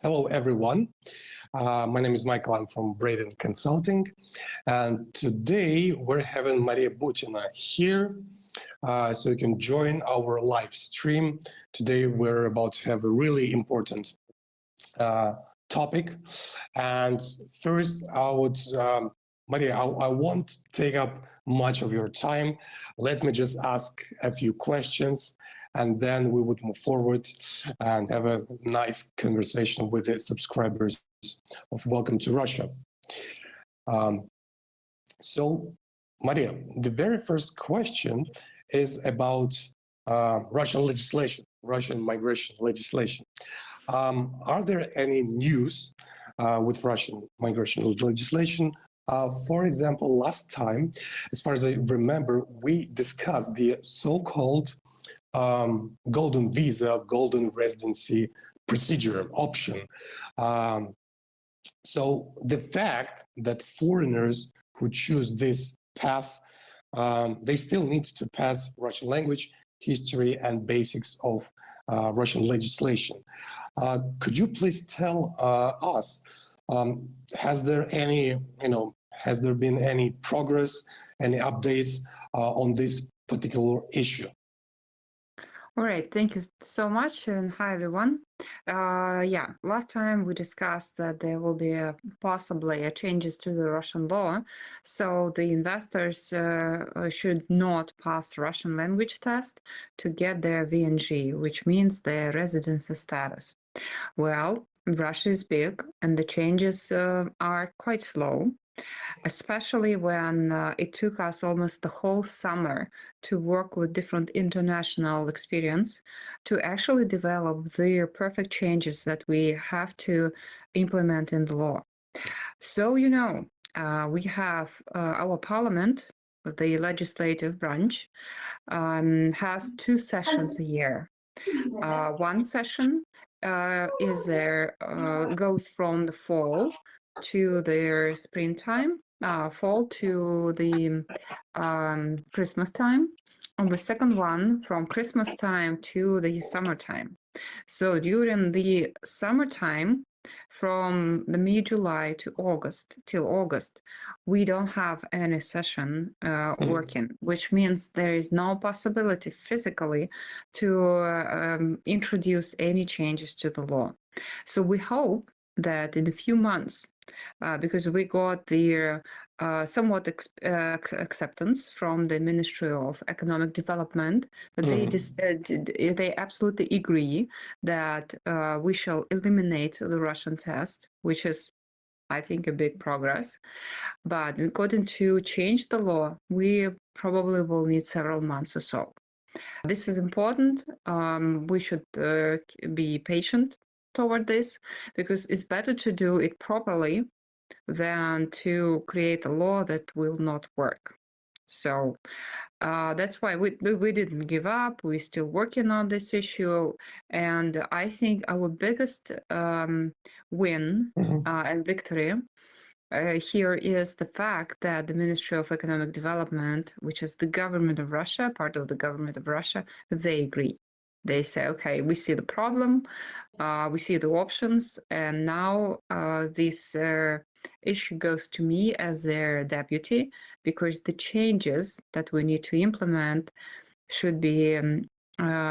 Hello, everyone. My name is Michael. I'm from Braden Consulting. And today we're having Maria Butina here. So you can join our live stream. Today we're about to have a really important topic. And first, Maria, I won't take up much of your time. Let me just ask a few questions, and then we would move forward and have a nice conversation with the subscribers of Welcome to Russia. So, Maria, the very first question is about Russian legislation, Russian migration legislation. Are there any news with Russian migration legislation? For example, last time, as far as I remember, we discussed the so-called golden visa, golden residency procedure option. So the fact that foreigners who choose this path, they still need to pass Russian language, history, and basics of Russian legislation. Could you please tell us, has there been any progress, any updates on this particular issue? All right, thank you so much, and hi everyone. Last time we discussed that there will be possibly changes to the Russian law, so the investors should not pass Russian language test to get their VNZh, which means their residency status. Well, Russia is big, and the changes are quite slow, especially when it took us almost the whole summer to work with different international experience to actually develop the perfect changes that we have to implement in the law. So, we have our parliament, the legislative branch, has 2 sessions a year. One session goes from the fall to the springtime, fall to the Christmas time, and the second one from Christmas time to the summertime. So during the summertime, from the mid-July to August till August, we don't have any session working, which means there is no possibility physically to introduce any changes to the law. So we hope that in a few months, because we got the somewhat acceptance from the Ministry of Economic Development, that they absolutely agree that we shall eliminate the Russian test, which is, I think, a big progress. But according to change the law, we probably will need several months or so. This is important. We should be patient toward this, because it's better to do it properly than to create a law that will not work. So that's why we didn't give up. We're still working on this issue. And I think our biggest win and victory here is the fact that the Ministry of Economic Development, which is the government of Russia, part of the government of Russia, they agree. They say, okay, we see the problem, we see the options, and now this issue goes to me as their deputy, because the changes that we need to implement should be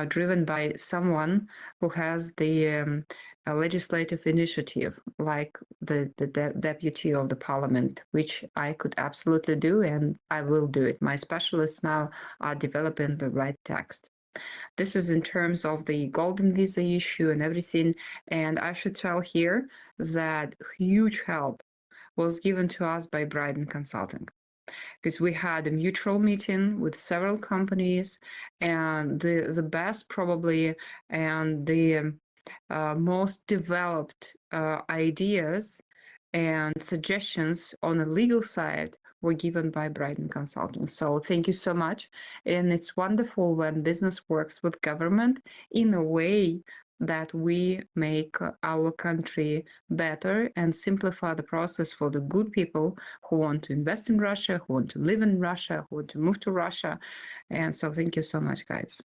driven by someone who has the legislative initiative, like the deputy of the parliament, which I could absolutely do, and I will do it. My specialists now are developing the right text. This is in terms of the golden visa issue and everything. And I should tell here that huge help was given to us by Braden Consulting, because we had a mutual meeting with several companies, and the best probably and the most developed ideas and suggestions on the legal side were given by Braden Consulting. So thank you so much. And it's wonderful when business works with government in a way that we make our country better and simplify the process for the good people who want to invest in Russia, who want to live in Russia, who want to move to Russia. And so thank you so much, guys.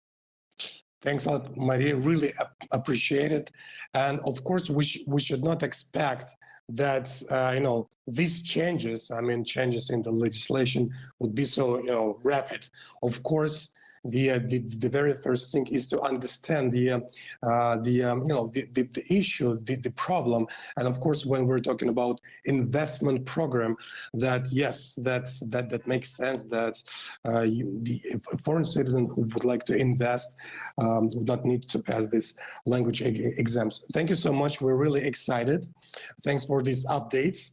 Thanks a lot, Maria. Really appreciate it. And of course, we should not expect that these changes, changes in the legislation would be so rapid. Of course, the very first thing is to understand the issue, the problem, and of course, when we're talking about investment program, that yes, that makes sense. That the foreign citizen who would like to invest would not need to pass this language exams. Thank you so much. We're really excited. Thanks for these updates.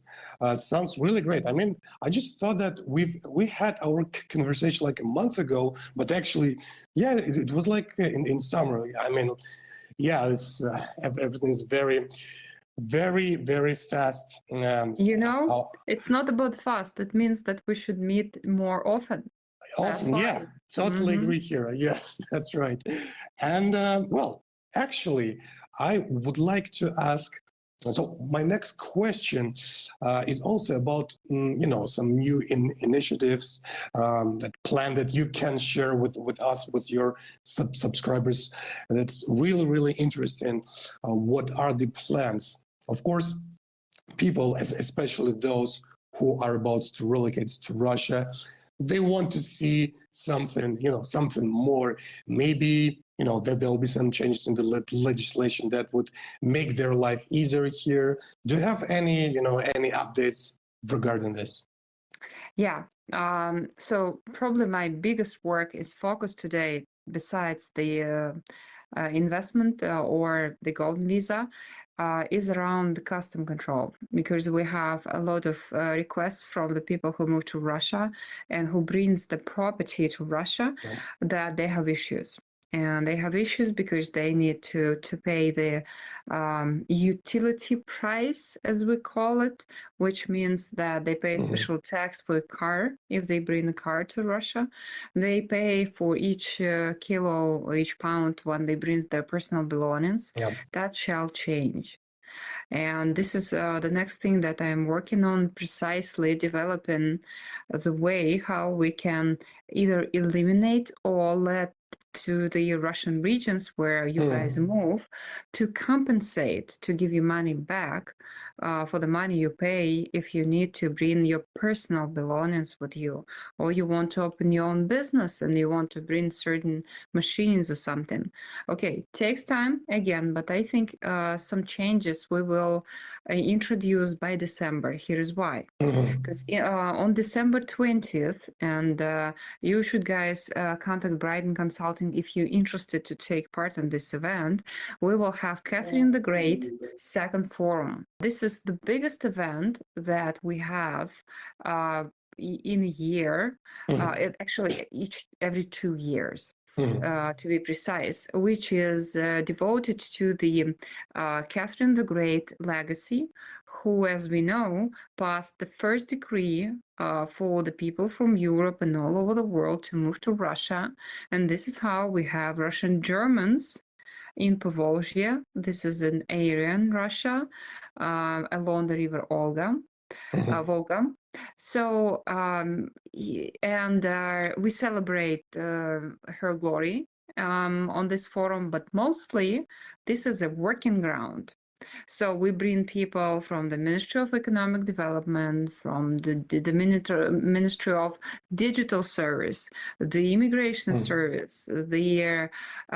Sounds really great. I just thought that we had our conversation like a month ago, but actually, yeah, it was like in summer. Yeah, it's everything is very, very, very fast. It's not about fast. It means that we should meet more often. Often, yeah, totally agree here. Yes, that's right. And well, actually, I would like to ask. So my next question is also about some new initiatives that plan that you can share with us, with your subscribers. And it's really interesting. What are the plans? Of course, people, especially those who are about to relocate to Russia, they want to see something, something more. Maybe that there will be some changes in the legislation that would make their life easier here. Do you have any updates regarding this? Yeah. So probably my biggest work is focused today, besides the investment or the golden visa, is around the custom control, because we have a lot of requests from the people who move to Russia and who brings the property to Russia, that they have issues. And they have issues because they need to pay the utility price, as we call it, which means that they pay a special tax for a car if they bring a car to Russia. They pay for each kilo or each pound when they bring their personal belongings. That shall change. And this is the next thing that I'm working on, precisely developing the way how we can either eliminate or let to the Russian regions where you guys move, to compensate, to give you money back for the money you pay if you need to bring your personal belongings with you, or you want to open your own business and you want to bring certain machines or something. Okay, takes time again, but I think some changes we will introduce by December. Here's why. Because on December 20th, and you should guys contact Bryden Consulting if you're interested to take part in this event. We will have Catherine the Great second forum. This is the biggest event that we have in a year, actually every 2 years. To be precise, which is devoted to the Catherine the Great legacy, who, as we know, passed the first decree for the people from Europe and all over the world to move to Russia. And this is how we have Russian Germans in Povolzhia. This is an area in Russia along the river Volga. So, we celebrate her glory on this forum, but mostly this is a working ground. So we bring people from the Ministry of Economic Development, from the Ministry of Digital Service, the Immigration Service, the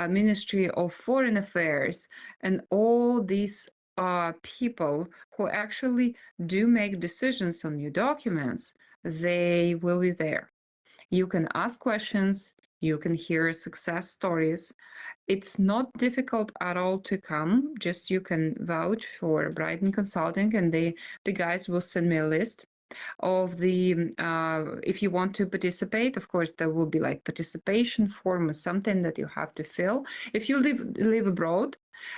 Ministry of Foreign Affairs, and all these people who actually do make decisions on your documents. They will be there. You can ask questions. You can hear success stories. It's not difficult at all to come. Just you can vouch for Bryden Consulting, and the guys will send me a list of the if you want to participate. Of course, there will be like participation form or something that you have to fill. If you live abroad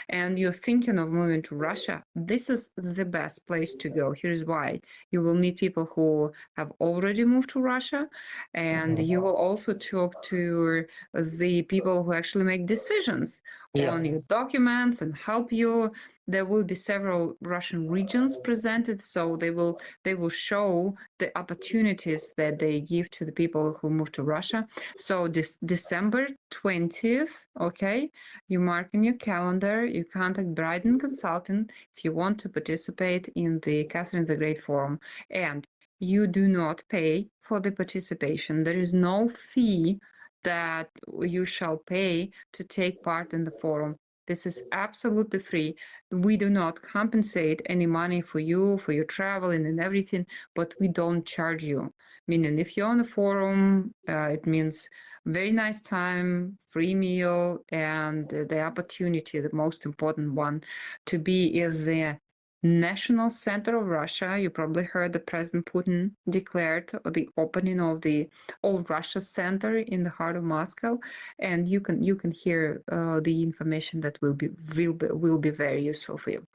and you're thinking of moving to Russia, this is the best place to go. Here's why. You will meet people who have already moved to Russia, and you will also talk to the people who actually make decisions on your documents and help you there will be several Russian regions presented, so they will show the opportunities that they give to the people who move to Russia. So this December 20th, okay, you mark in your calendar, you contact Bride and Consultant if you want to participate in the Catherine the Great Forum. And you do not pay for the participation. There is no fee that you shall pay to take part in the forum. This is absolutely free. We do not compensate any money for you, for your traveling and everything, but we don't charge you. Meaning, if you're on the forum, it means very nice time, free meal, and the opportunity, the most important one, to be in the national center of Russia. You probably heard that President Putin declared the opening of the All Russia Center in the heart of Moscow, and you can hear the information that will be very useful for you.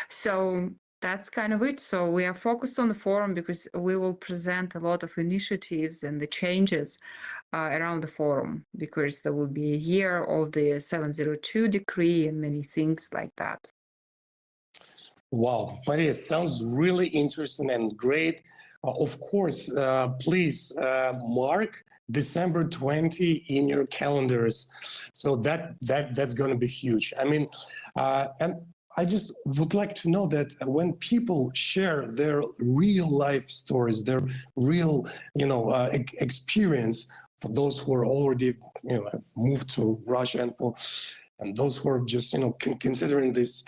So that's kind of it. So we are focused on the forum because we will present a lot of initiatives and the changes around the forum, because there will be a year of the 702 decree and many things like that. Wow, Maria, sounds really interesting and great. Of course, please mark December 20 in your calendars. So that's going to be huge. I mean, and I just would like to know that when people share their real life stories, their real, experience, for those who are already, have moved to Russia, and those who are just, considering this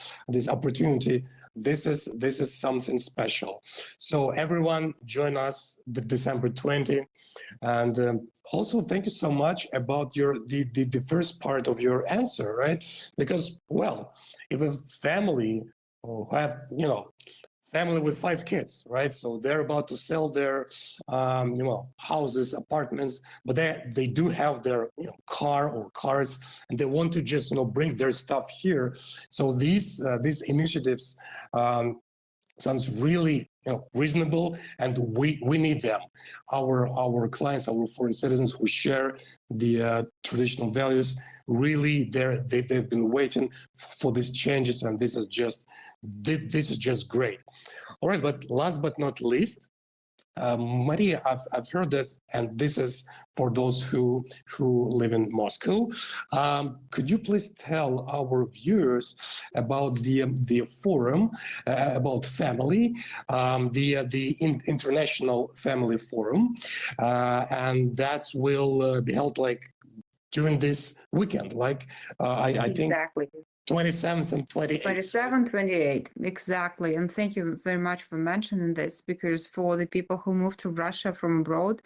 opportunity, this is something special. So everyone, join us the December 20, and also thank you so much about the first part of your answer, right? Because, well, if a family who have, family with 5 kids, right? So they're about to sell their, houses, apartments, but they do have their car or cars, and they want to just bring their stuff here. So these initiatives sounds really reasonable, and we need them. Our clients, our foreign citizens who share the traditional values, really they've been waiting for these changes, and this is just great. All right, but last but not least, Maria, I've heard that, and this is for those who live in Moscow. Could you please tell our viewers about the forum about family, the International Family Forum, and that will be held like during this weekend, like I think Exactly. 27th and 28th. 27, 28, exactly. And thank you very much for mentioning this, because for the people who move to Russia from abroad,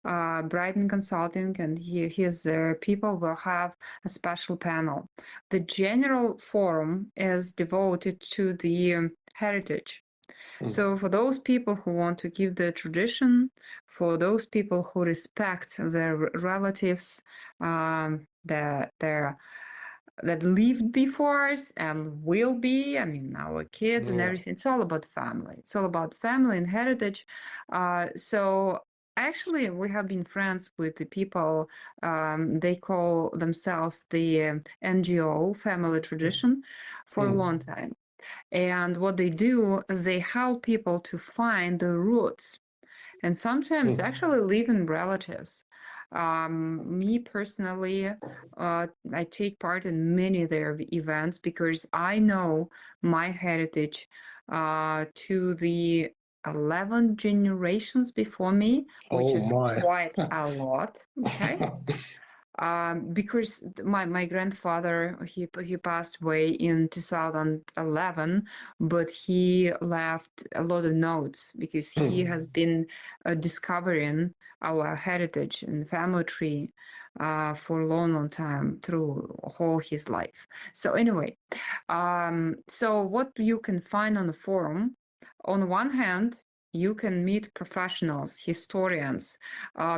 Brighton Consulting and his people will have a special panel. The general forum is devoted to the heritage. So for those people who want to keep the tradition, for those people who respect their relatives, that lived before us and will be, I mean, our kids and everything. It's all about family. It's all about family and heritage. So actually, we have been friends with the people, they call themselves the NGO, Family Tradition, for a long time. And what they do, they help people to find the roots, and sometimes actually live in relatives. Me personally, I take part in many of their events because I know my heritage to the 11 generations before me, which is quite a lot. Okay. Because my grandfather, he passed away in 2011, but he left a lot of notes because he has been discovering our heritage and family tree for a long time through whole his life. So anyway, so what you can find on the forum, on one hand, you can meet professionals, historians,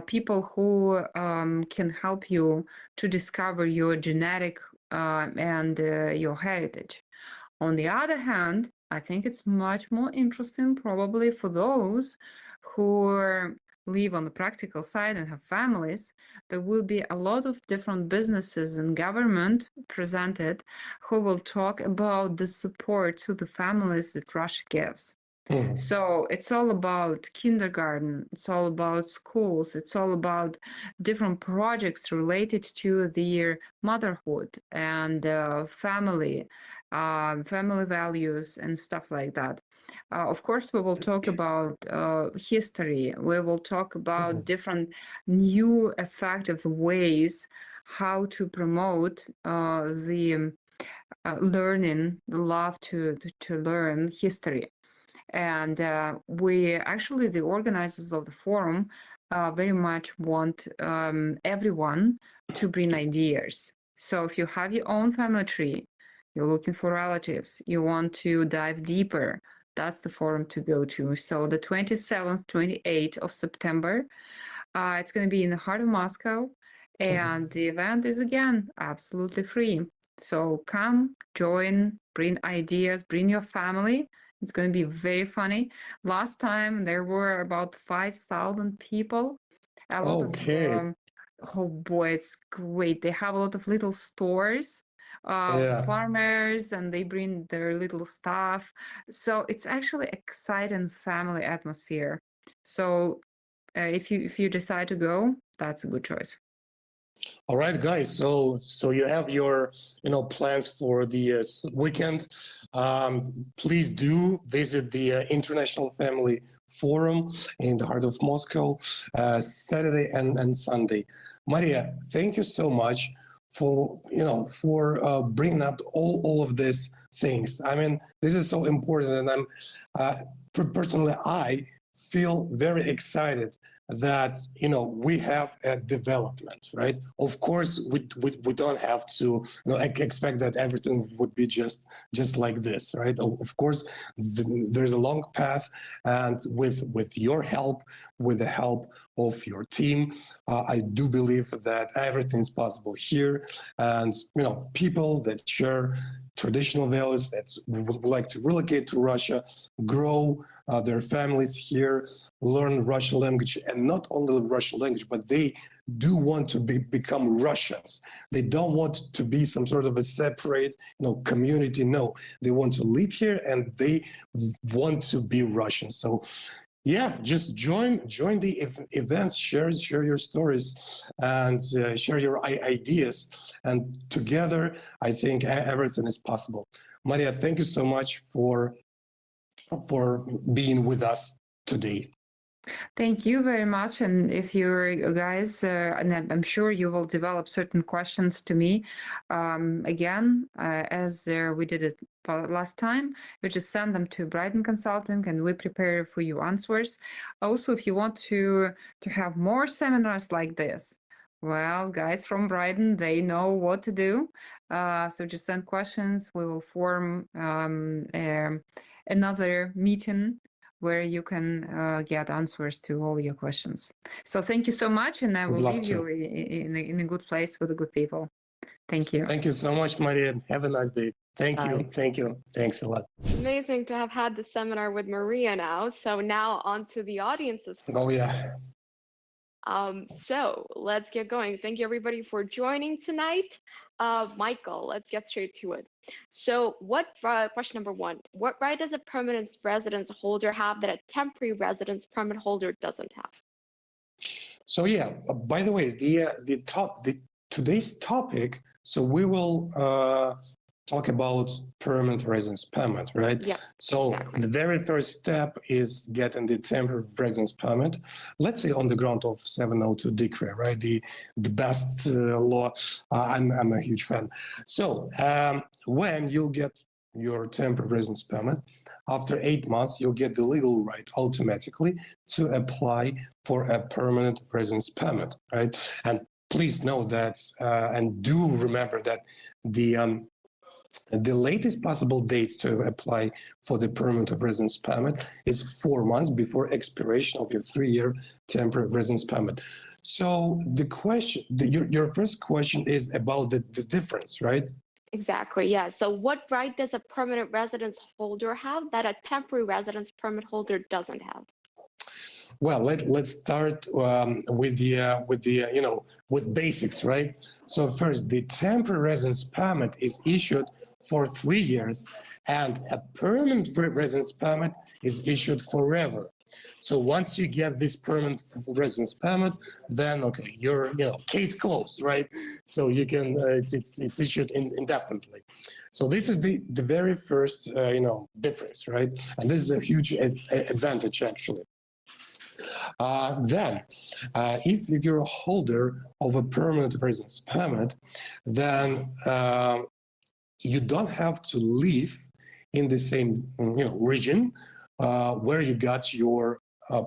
people who can help you to discover your genetic and your heritage. On the other hand, I think it's much more interesting probably for those who live on the practical side and have families, there will be a lot of different businesses and government presented who will talk about the support to the families that Russia gives. So it's all about kindergarten, it's all about schools, it's all about different projects related to their motherhood and family, family values and stuff like that. Of course, we will talk about history. We will talk about different new effective ways how to promote the learning, the love to learn history. And we actually, the organizers of the forum, very much want everyone to bring ideas. So if you have your own family tree, you're looking for relatives, you want to dive deeper, that's the forum to go to. So the 27th, 28th of September, it's going to be in the heart of Moscow. And the event is, again, absolutely free. So come, join, bring ideas, bring your family. It's going to be very funny. Last time there were about 5,000 people. A lot of, oh boy, it's great. They have a lot of little stores, farmers, and they bring their little stuff. So it's actually exciting family atmosphere. So if you decide to go, that's a good choice. All right, guys. So you have your plans for the weekend. Please do visit the International Family Forum in the heart of Moscow, Saturday and Sunday. Maria, thank you so much for bringing up all of these things. I mean, this is so important, and I'm personally I feel very excited that we have a development, right? Of course, we don't have to expect that everything would be just like this, right? Of course, there's a long path, and with your help, with the help of your team, I do believe that everything's possible here, and people that share traditional values that would like to relocate to Russia, grow their families here, learn Russian language, and not only Russian language, but they do want to become Russians. They don't want to be some sort of a separate community. No, they want to live here and they want to be Russian. So yeah, just join the events, share your stories, and share your ideas, and together I think everything is possible. Maria, thank you so much for being with us today. Thank you very much. And if you guys, and I'm sure you will develop certain questions to me, again, as we did it last time, you just send them to Bryden Consulting and we prepare for you answers. Also, if you want to have more seminars like this, well, guys from Bryden, they know what to do. So just send questions. We will form another meeting where you can get answers to all your questions. So thank you so much, and I will leave you in a good place with the good people. Thank you. Thank you so much, Maria. Have a nice day. Thank you. Thank you. Thanks a lot. Amazing to have had the seminar with Maria now. So now on to the audience's questions. Oh, yeah. So let's get going. Thank you everybody for joining tonight. Michael, let's get straight to it. So question number one, what right does a permanent residence holder have that a temporary residence permit holder doesn't have? So yeah, by the way, today's topic, so we will talk about permanent residence permit, right? Yeah. So exactly. The very first step is getting the temporary residence permit, let's say on the ground of 702 decree, right? The best law. I'm a huge fan. So when you'll get your temporary residence permit, after 8 months, you'll get the legal right automatically to apply for a permanent residence permit, right? And please know that, and do remember that the latest possible date to apply for the permanent residence permit is 4 months before expiration of your 3-year temporary residence permit. So the question, your first question is about the difference, right? Exactly, yeah. So what right does a permanent residence holder have that a temporary residence permit holder doesn't have? Well, let's start with with basics, right? So first, the temporary residence permit is issued for 3 years, and a permanent residence permit is issued forever. So once you get this permanent residence permit, then okay, your case closed, right? So you can it's issued indefinitely. So this is the very first difference, right? And this is a huge advantage actually. Then, if you're a holder of a permanent residence permit, then you don't have to live in the same region where you got your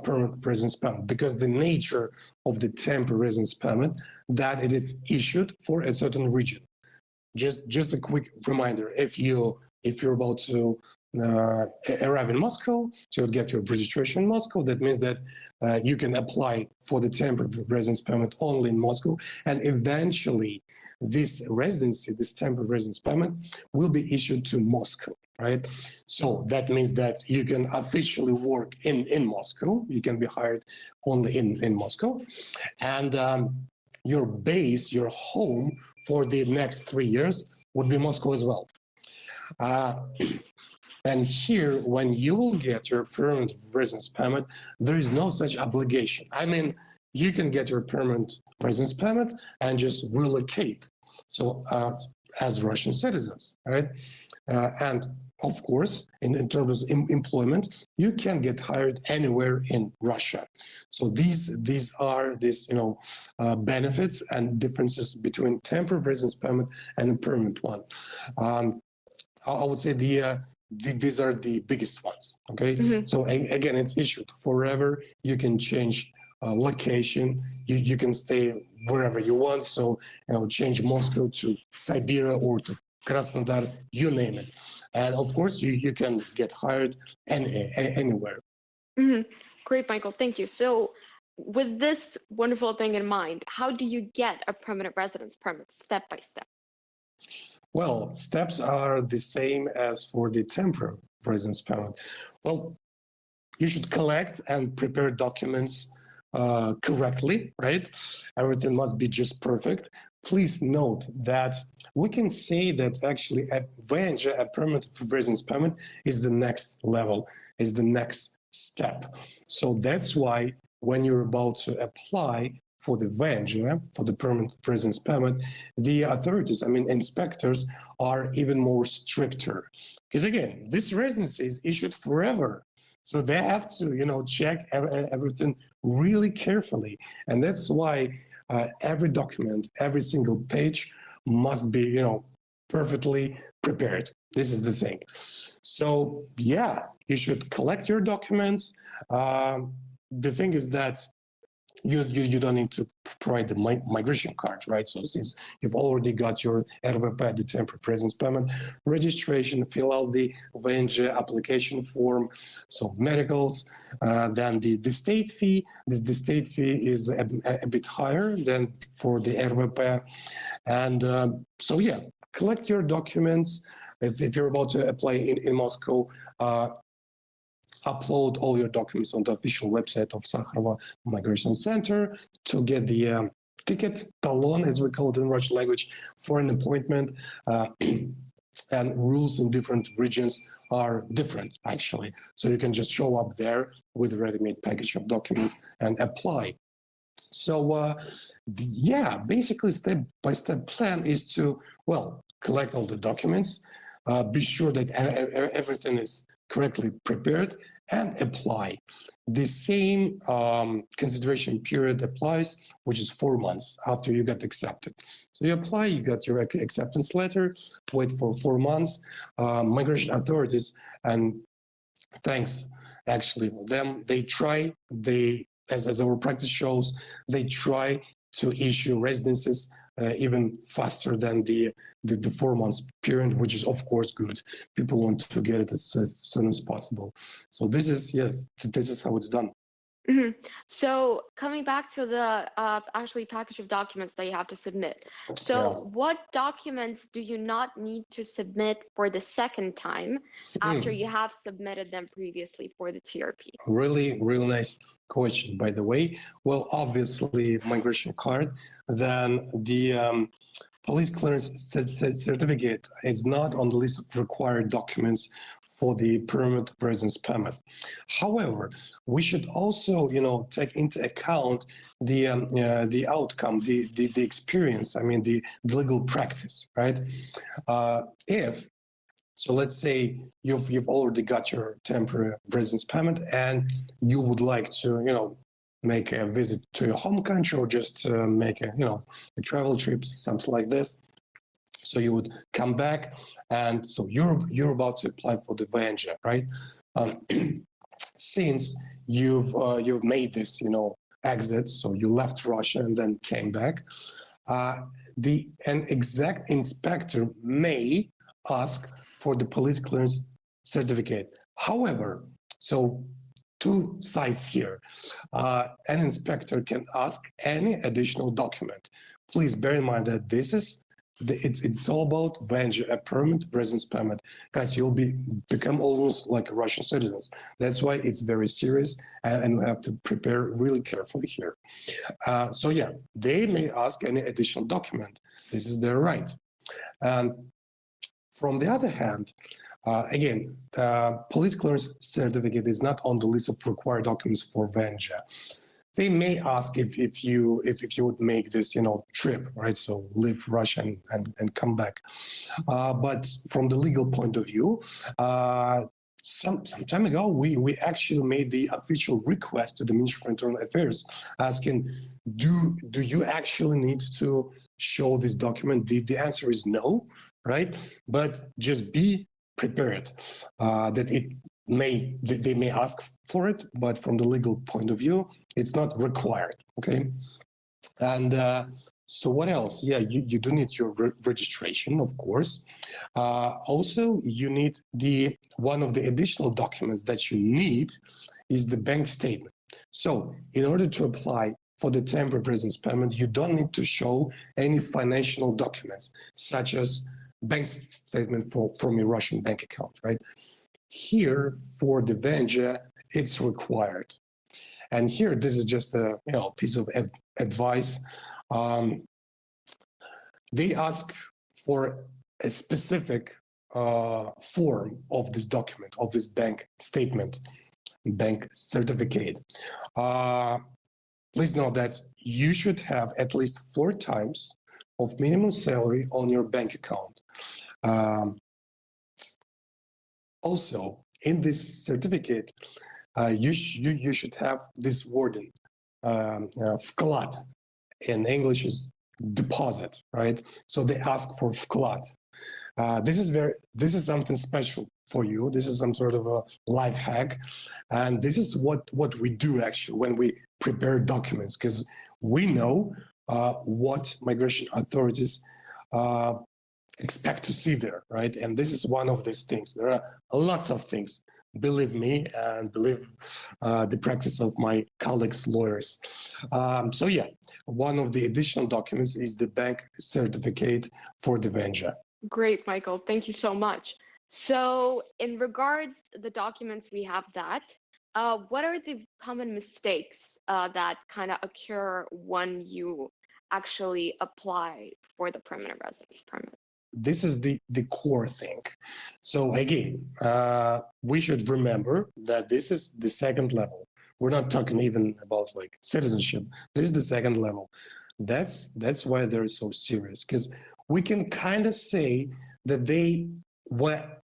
permanent residence permit, because the nature of the temporary residence permit that it is issued for a certain region. Just a quick reminder: if you're about to arrive in Moscow, so you'll get your registration in Moscow. That means that you can apply for the temporary residence permit only in Moscow, and eventually this residency, this temporary residence permit, will be issued to Moscow, right? So that means that you can officially work in Moscow. You can be hired only in Moscow, and your base, your home for the next 3 years would be Moscow as well. And here, when you will get your permanent residence permit, there is no such obligation. I mean, you can get your permanent residence permit and just relocate. So as Russian citizens, right? And of course, in terms of employment, you can get hired anywhere in Russia. So these are benefits and differences between temporary residence permit and a permanent one. I would say these are the biggest ones. Okay, so again, it's issued forever. You can change location. You can stay wherever you want. So change Moscow to Siberia or to Krasnodar, you name it. And of course, you can get hired anywhere. Great, Michael. Thank you. So with this wonderful thing in mind, how do you get a permanent residence permit step by step? Well, steps are the same as for the temporary residence permit. Well, you should collect and prepare documents correctly, right? Everything must be just perfect. Please note that we can say that actually a VNZh, a permanent residence permit, is the next level, is the next step. So that's why when you're about to apply for the VNZh, for the permanent residence permit, the authorities, I mean inspectors, are even more stricter. Because again, this residency is issued forever. So they have to, check everything really carefully. And that's why every document, every single page must be, perfectly prepared. This is the thing. So yeah, you should collect your documents. The thing is that you don't need to provide the migration card, right? So since you've already got your RVP, the temporary residence permit registration, fill out the VNZh application form, so medicals, then the state fee. The state fee is a bit higher than for the RVP. And so yeah, collect your documents. If you're about to apply in Moscow, upload all your documents on the official website of Sakharova Migration Center to get the ticket, talon, as we call it in Russian language, for an appointment. And rules in different regions are different, actually. So you can just show up there with a ready-made package of documents and apply. So yeah, basically step-by-step plan is to, well, collect all the documents, be sure that everything is correctly prepared, and apply. The same consideration period applies, which is 4 months after you get accepted. So you apply, you got your acceptance letter, wait for 4 months. Migration authorities, and thanks actually them, they try, as our practice shows, they try to issue residences even faster than the 4 months period, which is of course good. People want to get it as soon as possible. So this is, yes, this is how it's done. Mhm. So coming back to the actually package of documents that you have to submit. So Yeah. what documents do you not need to submit for the second time after you have submitted them previously for the TRP? Really, really nice question, by the way. Well, obviously, migration card, then the police clearance certificate is not on the list of required documents for the permanent residence permit. However, we should also, take into account the outcome, the experience. I mean, the legal practice, right? So let's say you've already got your temporary residence permit and you would like to, make a visit to your home country or just make a travel trip, something like this. So you would come back, and so you're about to apply for the VNZh, right? Since you've made this, exit, so you left Russia and then came back, an exact inspector may ask for the police clearance certificate. However, so two sides here. An inspector can ask any additional document. Please bear in mind that it's all about VNZh, a permanent residence permit. Guys, you'll become almost like Russian citizens. That's why it's very serious, and we have to prepare really carefully here. So yeah, they may ask any additional document. This is their right. And from the other hand, again, police clearance certificate is not on the list of required documents for VNZh. They may ask if you would make this trip, right? So leave Russia and come back. But from the legal point of view, some time ago we actually made the official request to the Ministry of Internal Affairs asking, do you actually need to show this document? The answer is no, right? But just be prepared that they may ask for it, but from the legal point of view, it's not required, okay? And so what else? Yeah, you do need your registration, of course. Also, you need one of the additional documents that you need is the bank statement. So in order to apply for the temporary residence permit, you don't need to show any financial documents, such as bank statement from your Russian bank account, right? Here, for the VNZh, it's required. And here, this is just a piece of advice. They ask for a specific form of this document, of this bank statement, bank certificate. Please note that you should have at least 4 times of minimum salary on your bank account. Also, in this certificate, you should have this wording, vklad. In English is deposit, right? So they ask for vklad. This is something special for you. This is some sort of a life hack, and this is what we do actually when we prepare documents, because we know what migration authorities expect to see there, right? And this is one of these things. There are lots of things, believe me, and believe the practice of my colleagues, lawyers. So yeah, one of the additional documents is the bank certificate for the VNZh. Great, Michael. Thank you so much. So in regards to the documents, we have that. What are the common mistakes that kind of occur when you actually apply for the permanent residence permit? This is the core thing. So again, we should remember that this is the second level. We're not talking even about like citizenship. This is the second level. That's why they're so serious, because we can kind of say that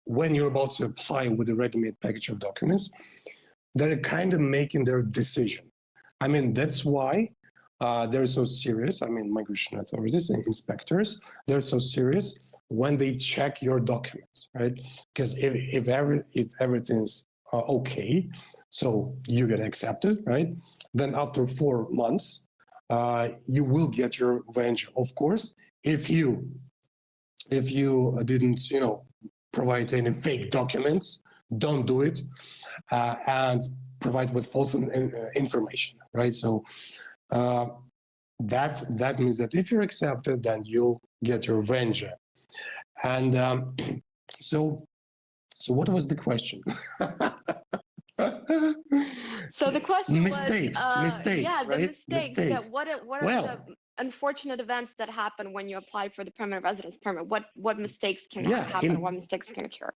when you're about to apply with a ready-made package of documents, they're kind of making their decision. I mean, that's why they're so serious. I mean, migration authorities and inspectors, they're so serious when they check your documents, right? Because if everything's okay, so you get accepted, right? Then after 4 months, you will get your VNZh. Of course, if you didn't, provide any fake documents, don't do it. And provide with false information, right? So that means that if you're accepted, then you'll get your VNZh. And so what was the question? So the question mistakes, was, yeah, the right? mistakes. Mistakes. What are the unfortunate events that happen when you apply for the permanent residence permit? What mistakes can happen? What mistakes can occur?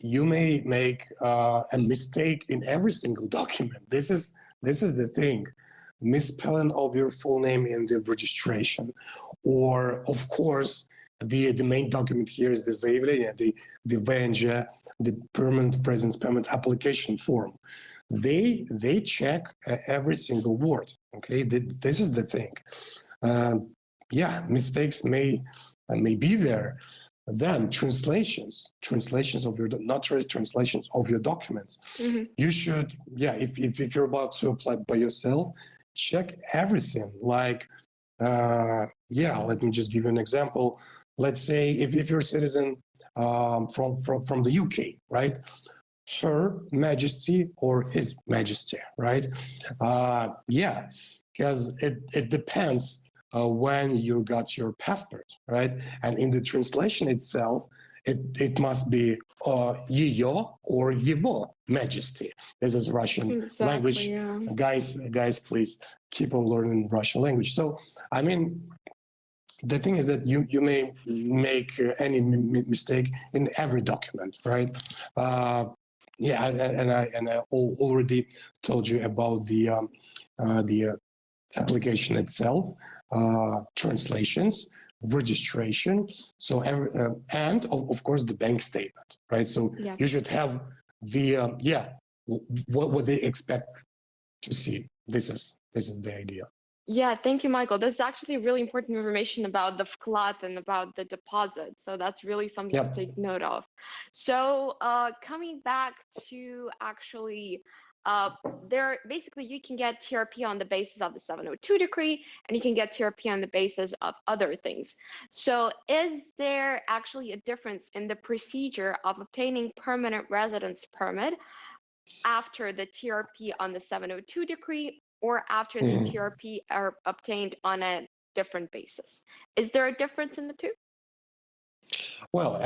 You may make a mistake in every single document. This is the thing. Misspelling of your full name in the registration, or of course the main document here is the заявление, the VNZh, the permanent residence permit application form. They check every single word. Okay, this is the thing. Yeah, mistakes may be there. Then translations of your notarized translations of your documents. Mm-hmm. You should, yeah, if you're about to apply by yourself, check everything. Like, yeah, let me just give you an example. Let's say if you're a citizen from the UK, right? Her Majesty or His Majesty, right? Yeah, because it depends when you got your passport, right? And in the translation itself, it must be Ее or Его Majesty. This is Russian language. Yeah. Guys, please keep on learning Russian language. So, I mean, the thing is that you may make any mistake in every document, right? Yeah, and I already told you about the application itself, translations, registration. So and of course the bank statement, right? So yeah. You should have the what they expect to see. This is the idea. Yeah, thank you, Michael. This is actually really important information about the vklad and about the deposit. So that's really something to take note of. So coming back to actually, there basically you can get TRP on the basis of the 702 decree, and you can get TRP on the basis of other things. So is there actually a difference in the procedure of obtaining permanent residence permit after the TRP on the 702 decree, or after the TRP are obtained on a different basis? Is there a difference in the two? Well,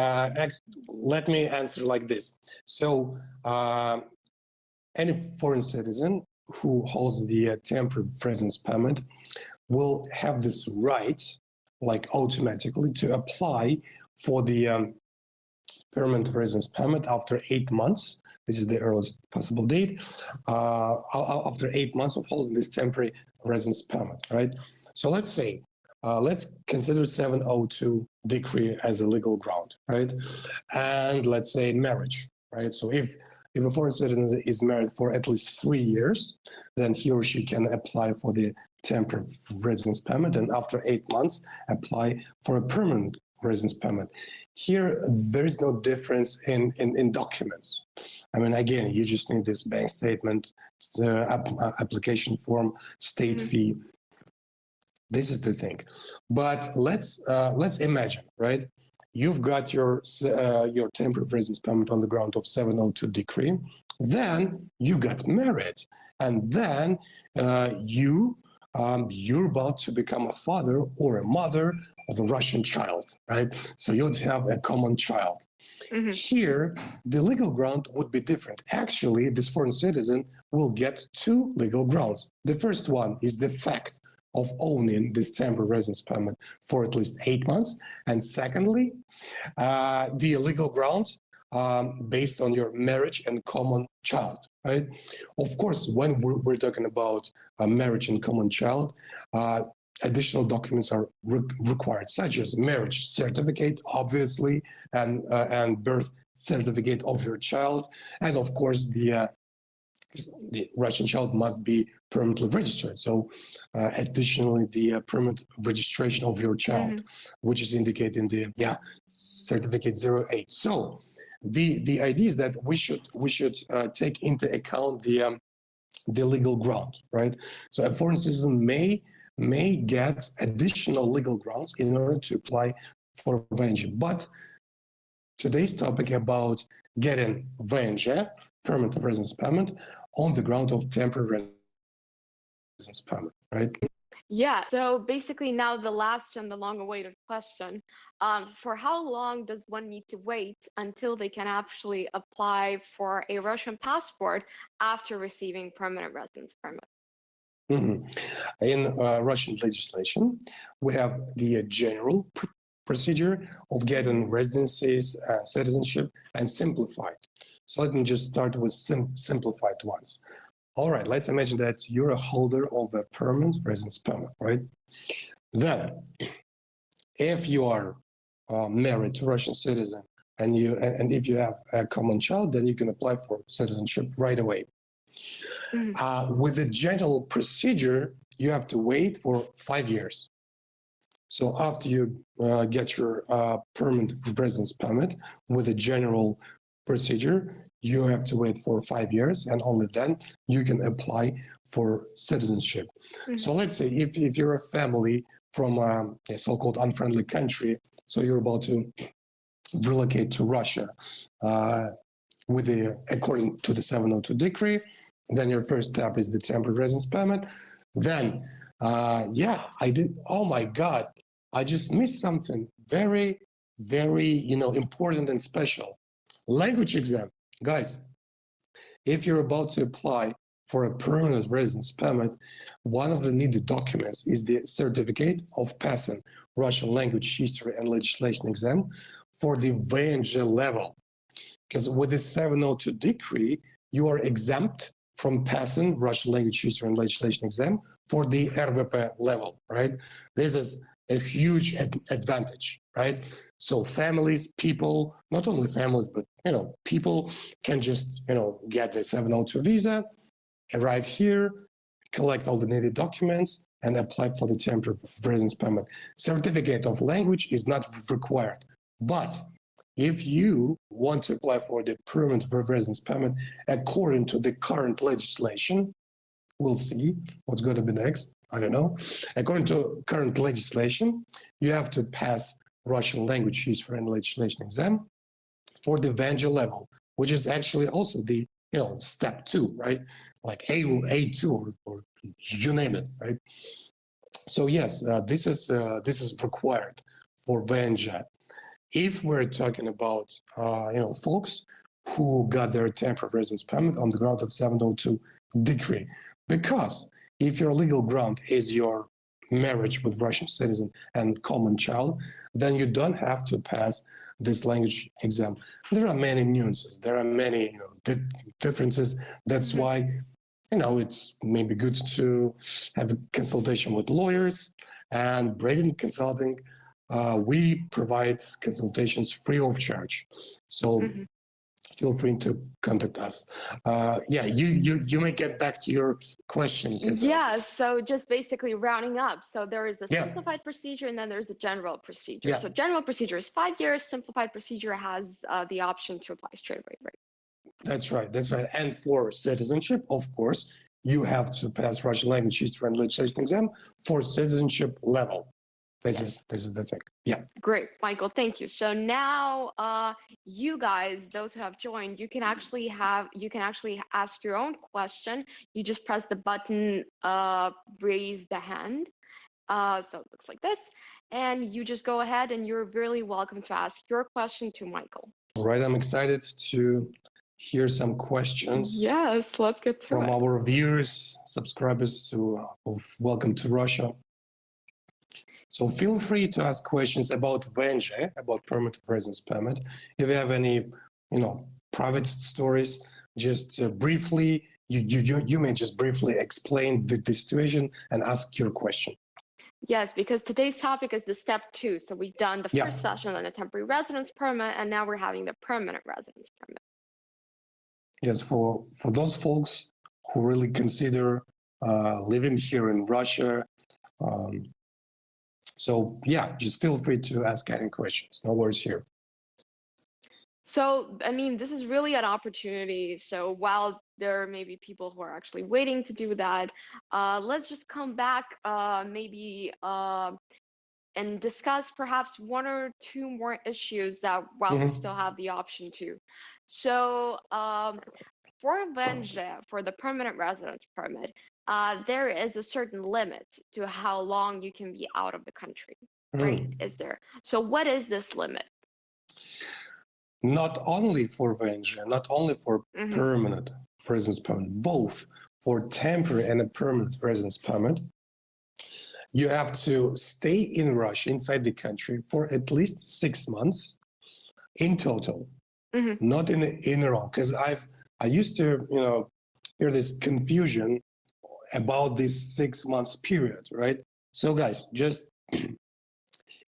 let me answer like this. So any foreign citizen who holds the temporary residence permit will have this right, like automatically, to apply for the permanent residence permit after 8 months. This is the earliest possible date, after 8 months of holding this temporary residence permit, right? So let's say, let's consider 702 decree as a legal ground, right? And let's say marriage, right? So if a foreign citizen is married for at least 3 years, then he or she can apply for the temporary residence permit, and after 8 months, apply for a permanent residence permit. Here, there is no difference in documents. I mean, again, you just need this bank statement, application form, state fee. This is the thing. But let's imagine, right? You've got your temporary residence permit on the ground of 702 decree. Then you got married, and then you're about to become a father or a mother of a Russian child, right? So you'd have a common child. Here, the legal ground would be different. Actually, this foreign citizen will get 2 legal grounds. The first one is the fact of owning this temporary residence permit for at least 8 months. And secondly, the legal ground based on your marriage and common child, right? Of course, when we're talking about marriage and common child, additional documents are required, such as marriage certificate, obviously, and birth certificate of your child, and of course the Russian child must be permanently registered. So additionally, the permanent registration of your child, which is indicated in the certificate 08. So the idea is that we should take into account the legal ground, right? So a foreign citizen may get additional legal grounds in order to apply for VNZh. But today's topic about getting VNZh, permanent residence permit, on the ground of temporary residence permit, right? Yeah, so basically now the last and the long-awaited question. For how long does one need to wait until they can actually apply for a Russian passport after receiving permanent residence permit? In Russian legislation, we have the general procedure of getting residencies, citizenship, and simplified. So let me just start with simplified ones. All right, let's imagine that you're a holder of a permanent residence permit, right? Then, if you are married to a Russian citizen and if you have a common child, then you can apply for citizenship right away. With the general procedure, you have to wait for 5 years. So after you get your permanent residence permit with a general procedure, you have to wait for 5 years, and only then you can apply for citizenship. So let's say if you're a family from a so-called unfriendly country, so you're about to relocate to Russia according to the 702 decree, then your first step is the temporary residence permit. Then, oh my God, I just missed something very, very, important and special. Language exam. Guys, if you're about to apply for a permanent residence permit, one of the needed documents is the certificate of passing Russian language, history, and legislation exam for the VNZh level. Because with the 702 decree, you are exempt from passing Russian language, history, and legislation exam for the RVP level, right? This is a huge advantage, right? So families, people, not only families, but, people can just, get the 702 visa, arrive here, collect all the needed documents, and apply for the temporary residence permit. Certificate of language is not required, but if you want to apply for the permanent residence permit according to the current legislation, we'll see what's going to be next. I don't know. According to current legislation, you have to pass Russian language, history, and legislation exam for the VNZh level, which is actually also the step 2, right? Like A2 or you name it, right? So yes, this is required for VNZh. If we're talking about folks who got their temporary residence permit on the ground of 702 decree, because if your legal ground is your marriage with Russian citizen and common child, then you don't have to pass this language exam. There are many nuances. There are many differences. That's why it's maybe good to have a consultation with lawyers. And Braden Consulting, we provide consultations free of charge. So feel free to contact us. You may get back to your question. So just basically rounding up. So there is the simplified procedure and then there's the general procedure. So general procedure is 5 years. Simplified procedure has the option to apply straight away, right? That's right. And for citizenship, of course, you have to pass Russian language, history, and legislation exam for citizenship level. This is the thing. Yeah. Great, Michael. Thank you. So now, you guys, those who have joined, you can actually ask your own question. You just press the button, raise the hand. So it looks like this, and you just go ahead, and you're really welcome to ask your question to Michael. All right. I'm excited to hear some questions. Yes, let's get to from it. our viewers, subscribers of Welcome to Russia. So feel free to ask questions about VNZh, about permanent residence permit. If you have any, private stories, just briefly, you may just briefly explain the situation and ask your question. Yes, because today's topic is the step 2. So we've done the first session on the temporary residence permit, and now we're having the permanent residence permit. Yes, for those folks who really consider living here in Russia. Just feel free to ask any questions. No worries here. So, this is really an opportunity. So while there may be people who are actually waiting to do that, let's just come back and discuss perhaps 1 or 2 more issues that we still have the option to. So for VNZh, for the permanent residence permit, there is a certain limit to how long you can be out of the country, right? Is there? So what is this limit? Not only for VNZh, not only for permanent residence permit, both for temporary and a permanent residence permit, you have to stay in Russia, inside the country, for at least 6 months in total, not in Iran. Because I used to, hear this confusion about this 6 months period, right? So guys, just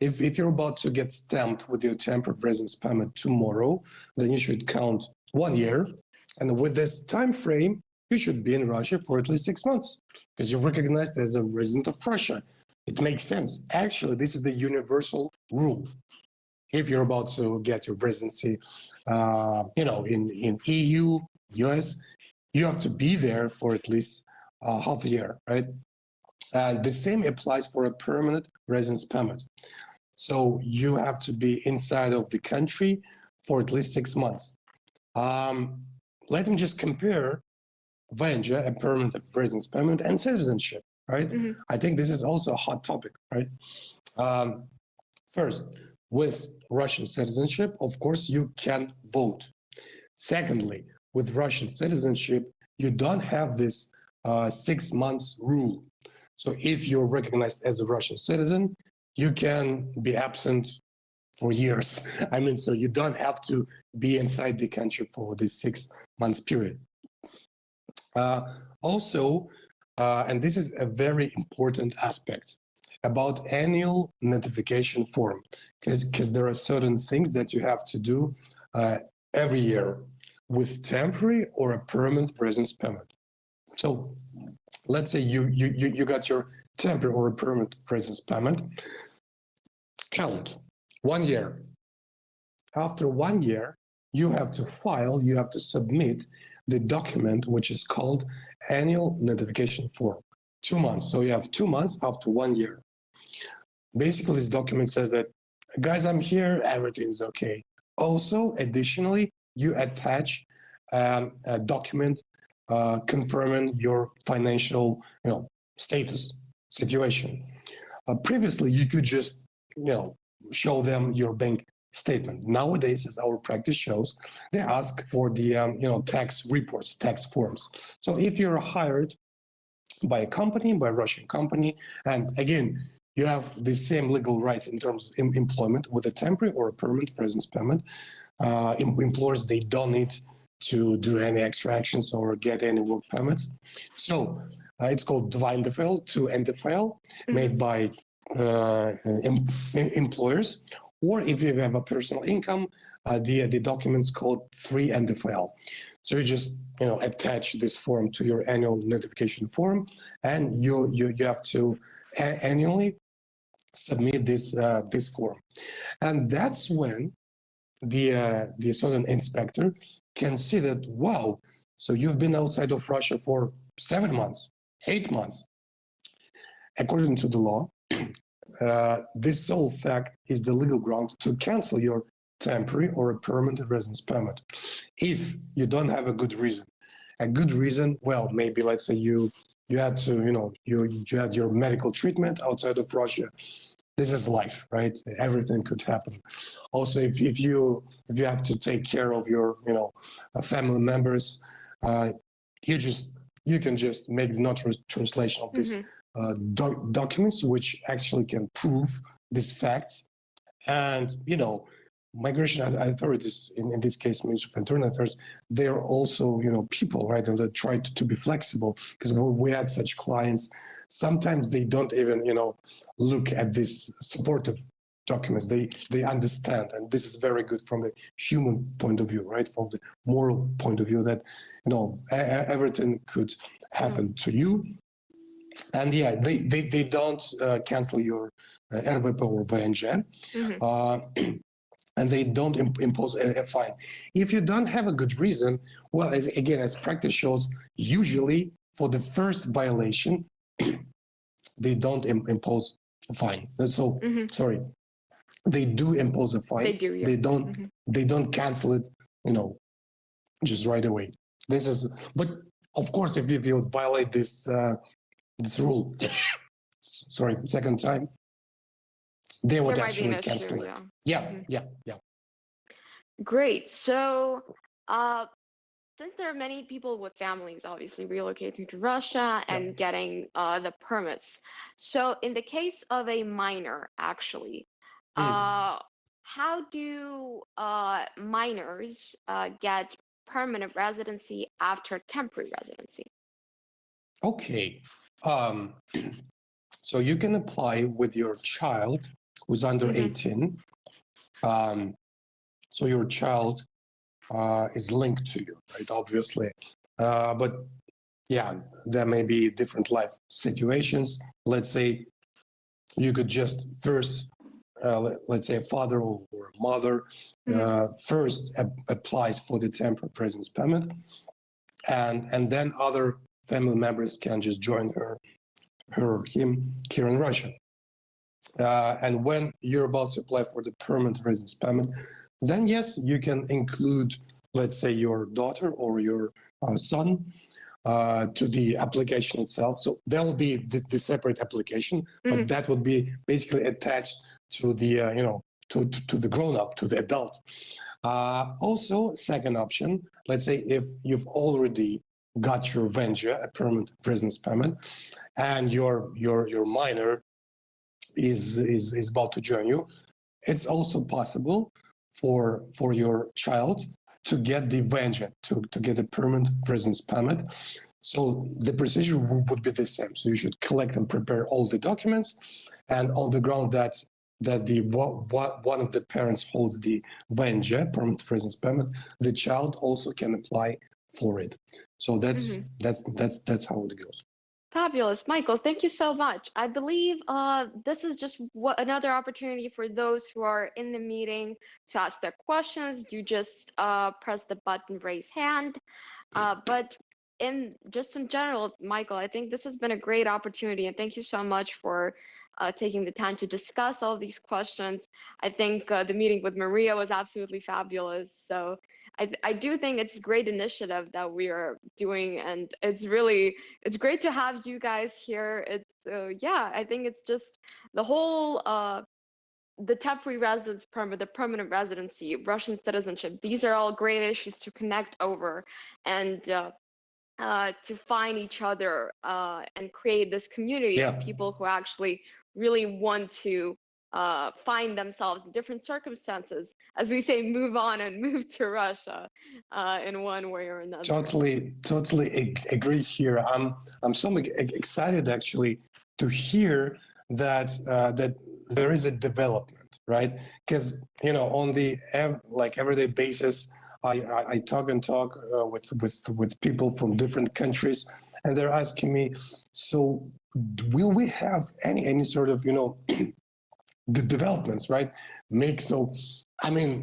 if you're about to get stamped with your temporary residence permit tomorrow, then you should count 1 year. And with this time frame, you should be in Russia for at least 6 months because you're recognized as a resident of Russia. It makes sense. Actually, this is the universal rule. If you're about to get your residency, in EU, US, you have to be there for at least half a year, right? And the same applies for a permanent residence permit. So you have to be inside of the country for at least 6 months. Let me just compare VNZh, a permanent residence permit, and citizenship, right? I think this is also a hot topic, right? First, with Russian citizenship, of course, you can vote. Secondly, with Russian citizenship, you don't have this 6 months rule. So if you're recognized as a Russian citizen, you can be absent for years. I mean, so you don't have to be inside the country for this 6 months period. Also, and this is a very important aspect about annual notification form, because there are certain things that you have to do every year with temporary or a permanent residence permit. So let's say you got your temporary or a permanent residence permit. Count 1 year. After 1 year, you have to submit the document which is called annual notification form. 2 months. So you have 2 months after 1 year. Basically, this document says that, guys, I'm here, everything's okay. Also, additionally, you attach a document confirming your financial, status situation. Previously, you could just, show them your bank statement. Nowadays, as our practice shows, they ask for the, tax reports, tax forms. So if you're hired by a company, by a Russian company, and again, you have the same legal rights in terms of employment with a temporary or a permanent residence permit. Employers, they don't need to do any extra actions or get any work permits. So it's called VNZh to NDFL, made by employers, or if you have a personal income, the document's called 3NDFL. So you just attach this form to your annual notification form, and you have to annually submit this form, and that's when the certain inspector can see that, wow, so you've been outside of Russia for 7 months, 8 months. According to the law, this sole fact is the legal ground to cancel your temporary or a permanent residence permit if you don't have a good reason. A good reason, well, maybe let's say you had to, you had your medical treatment outside of Russia. This is life, right? Everything could happen. Also, if you have to take care of your, family members, you can just make the notarized translation of this documents, which actually can prove these facts. And, migration authorities, in this case, Ministry of Internal Affairs, they're also, people, right? And they try to be flexible, because we had such clients. Sometimes they don't even, look at this supportive documents. They understand, and this is very good from a human point of view, right? From the moral point of view that, everything could happen to you. And yeah, they don't cancel your RVP or VNZh, and they don't impose a fine. If you don't have a good reason, well, as practice shows, usually for the first violation, they don't impose a fine. So, sorry, they do impose a fine. They do, yeah. They don't cancel it, just right away. This is, but of course, if you violate this rule, sorry, second time, they would There might be an actually cancel issue, it. yeah. Yeah. Great. So, since there are many people with families obviously relocating to Russia and getting the permits, so in the case of a minor, actually, how do minors get permanent residency after temporary residency? Okay. So you can apply with your child who's under 18. So your child is linked to you, right? Obviously. But yeah, there may be different life situations. Let's say you could just first, let's say a father or a mother first applies for the temporary presence permit, and then other family members can just join her or him here in Russia. And when you're about to apply for the permanent residence permit, then yes, you can include, let's say, your daughter or your son to the application itself. So there will be the separate application, but that would be basically attached to the, to the grown-up, to the adult. Also, second option, let's say if you've already got your VNZh, a permanent residence permit, and your minor is about to join you, it's also possible for your child to get the VNZh, to get a permanent residence permit. So the procedure would be the same. So you should collect and prepare all the documents, and on the ground that the one of the parents holds the VNZh, permanent residence permit, the child also can apply for it. So that's how it goes. Fabulous. Michael, thank you so much. I believe this is just another opportunity for those who are in the meeting to ask their questions. You just press the button, raise hand. But in general, Michael, I think this has been a great opportunity, and thank you so much for taking the time to discuss all these questions. I think the meeting with Maria was absolutely fabulous. So I do think it's a great initiative that we are doing, and it's great to have you guys here. It's I think it's just the whole the temporary residence permit, the permanent residency, Russian citizenship. These are all great issues to connect over and to find each other and create this community of people who actually really want to find themselves in different circumstances, as we say, move on and move to Russia in one way or another. Totally agree here. I'm so excited actually to hear that that there is a development, right? Because on the everyday basis, I talk with people from different countries, and they're asking me, so will we have any sort of the developments, right? I mean,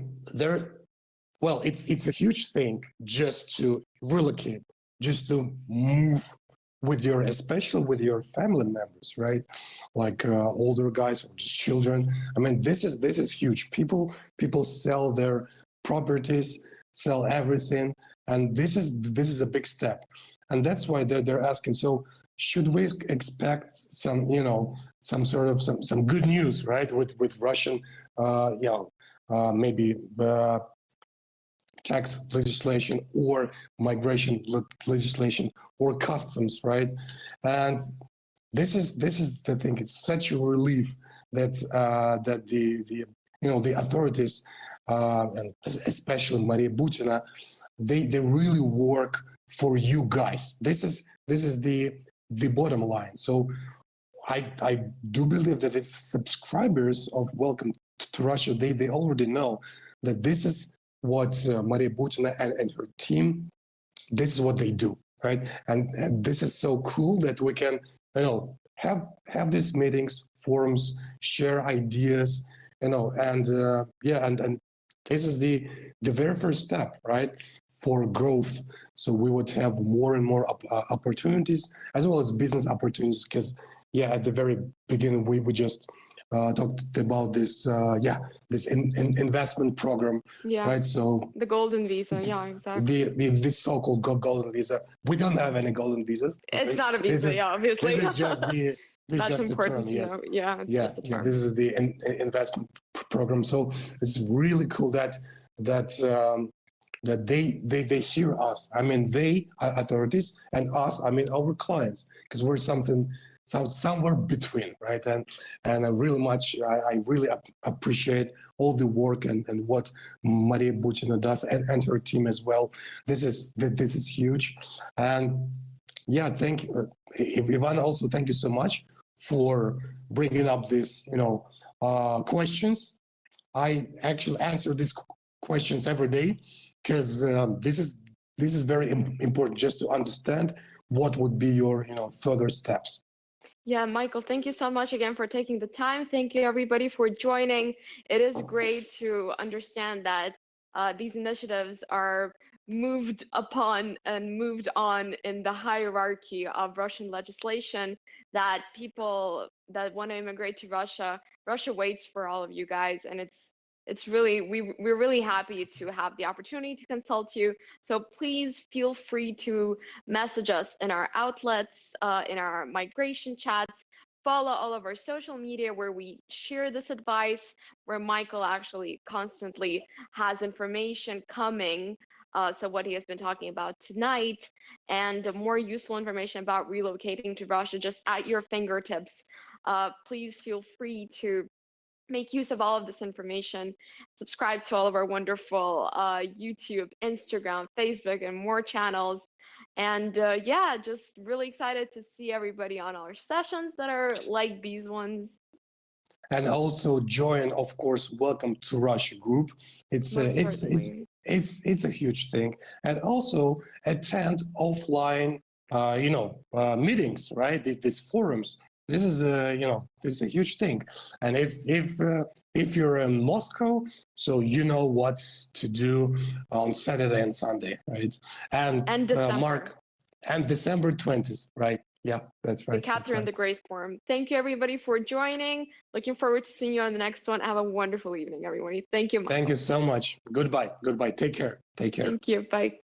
it's a huge thing just to relocate, just to move especially with your family members, right? Like older guys or just children. I mean, this is huge. People sell their properties, sell everything, and this is a big step, and that's why they're asking. So should we expect some some good news, right, with Russian maybe tax legislation or migration legislation or customs, right? And this is the thing. It's such a relief that that the authorities and especially Maria Butina, they really work for you guys. This is the bottom line. So I do believe that it's subscribers of Welcome to Russia. They already know that this is what Maria Butina and her team, this is what they do, right? And this is so cool that we can have these meetings, forums, share ideas, and this is the very first step, right, for growth. So we would have more and more opportunities, as well as business opportunities, because at the very beginning we just talked about this, this investment program, Yeah, right? So the golden visa. Yeah, exactly. the so-called golden visa. We don't have any golden visas. It's Right? not a visa, yeah, obviously. This is just the this is That's just a term. important to know. Yes. Yeah, it's just a term. This is the investment program. So it's really cool that that they hear us. I mean, they authorities and us. I mean, our clients, because we're somewhere between, right? And I really I really appreciate all the work and what Maria Butina does and her team as well. This is huge, and yeah, thank you, Ivan. Also, thank you so much for bringing up this, questions. I actually answer these questions every day because this is very important just to understand what would be your further steps. Yeah, Michael, thank you so much again for taking the time. Thank you, everybody, for joining. It is great to understand that these initiatives are moved upon and moved on in the hierarchy of Russian legislation, that people that want to immigrate to Russia waits for all of you guys. And it's really, we're really happy to have the opportunity to consult you. So please feel free to message us in our outlets, in our migration chats. Follow all of our social media where we share this advice, where Michael actually constantly has information coming. So what he has been talking about tonight, and more useful information about relocating to Russia just at your fingertips. Please feel free to make use of all of this information. Subscribe to all of our wonderful YouTube, Instagram, Facebook, and more channels. And yeah, just really excited to see everybody on our sessions that are like these ones. And also join, of course, Welcome to Russia group. It's a huge thing. And also attend offline, meetings, right? These forums. This is this is a huge thing. And if you're in Moscow, so you know what to do on Saturday and Sunday, right? And December. Mark, and December 20th, right? Yeah, that's right. The Catherine the Great Forum. Thank you, everybody, for joining. Looking forward to seeing you on the next one. Have a wonderful evening, everybody. Thank you, Michael. Thank you so much. Goodbye. Goodbye. Take care. Take care. Thank you. Bye.